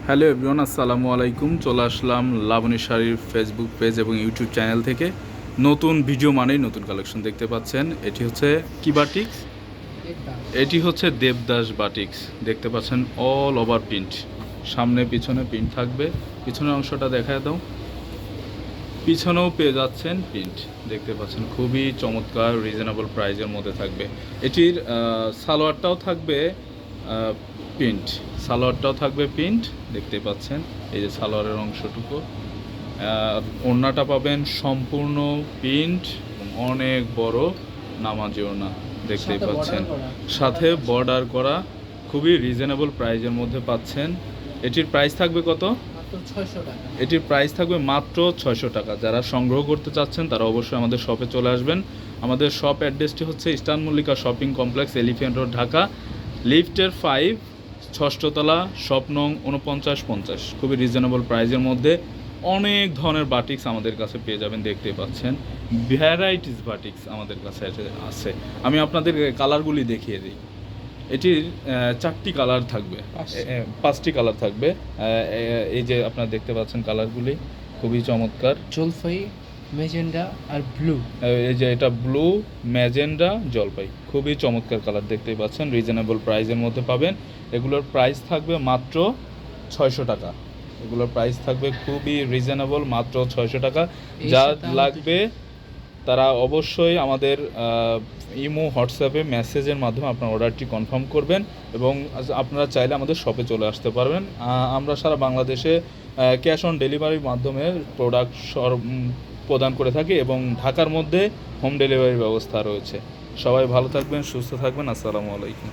Hello everyone, আসসালামু আলাইকুম। চলে আসলাম লাবণী শাড়ির ফেসবুক পেজ এবং ইউটিউব চ্যানেল থেকে। নতুন ভিডিও মানেই নতুন কালেকশন দেখতে পাচ্ছেন। এটি হচ্ছে কি বাটিক্স? এটি হচ্ছে দেবদাস বাটিক্স। দেখতে পাচ্ছেন অল ওভার প্রিন্ট, সামনে পিছনে প্রিন্ট থাকবে। পিছনের অংশটা দেখায় দাও। পিছনেও পেয়ে যাচ্ছেন প্রিন্ট, দেখতে পাচ্ছেন খুবই চমৎকার রিজনেবল প্রাইজের মধ্যে থাকবে। এটির সালোয়ারটাও থাকবে প্রিন্ট, সালোয়ারটাও থাকবে প্রিন্ট, দেখতে পাচ্ছেন এই যে সালোয়ারের অংশটুকু। ওড়নাটা পাবেন সম্পূর্ণ প্রিন্ট, অনেক বড় নামাজি ওড়না, দেখতেই পাচ্ছেন, সাথে বর্ডার করা, খুবই রিজনেবল প্রাইজের মধ্যে পাচ্ছেন। এটির প্রাইস থাকবে কত? এটির প্রাইস থাকবে মাত্র 600 টাকা। যারা সংগ্রহ করতে চাচ্ছেন তারা অবশ্যই আমাদের শপে চলে আসবেন। আমাদের শপ অ্যাড্রেসটি হচ্ছে eastern Mallika shopping complex, elephant road, Dhaka. লিফটের 5, 6ষ্ঠ তলা, শপ নং 4950। খুবই রিজনেবল প্রাইজের মধ্যে অনেক ধরনের বাটিক্স আমাদের কাছে পেয়ে যাবেন, দেখতে পাচ্ছেন ভ্যারাইটিস বাটিক্স আমাদের কাছে আছে। আমি আপনাদের কালারগুলি দেখিয়ে দিই। এটির 4টি কালার থাকবে, 5টি কালার থাকবে। এই যে আপনারা দেখতে পাচ্ছেন কালারগুলি খুবই চমৎকার, জলপাই, ম্যাজেন্ডা আর ব্লু। এই যে এটা ব্লু, ম্যাজেন্ডা, জলপাই, খুবই চমৎকার কালার, দেখতেই পাচ্ছেন রিজনেবল প্রাইসের মধ্যে পাবেন। এগুলোর প্রাইস থাকবে মাত্র 600 টাকা। এগুলোর প্রাইস থাকবে খুবই রিজনেবল, মাত্র 600 টাকা। যা লাগবে তারা অবশ্যই আমাদের ইমো, হোয়াটসঅ্যাপে মেসেজের মাধ্যমে আপনার অর্ডারটি কনফার্ম করবেন এবং আপনারা চাইলে আমাদের শপে চলে আসতে পারবেন। আমরা সারা বাংলাদেশে ক্যাশ অন ডেলিভারির মাধ্যমে প্রোডাক্ট প্রদান করে থাকি এবং ঢাকার মধ্যে হোম ডেলিভারির ব্যবস্থা রয়েছে। সবাই ভালো থাকবেন, সুস্থ থাকবেন। আসসালামু আলাইকুম।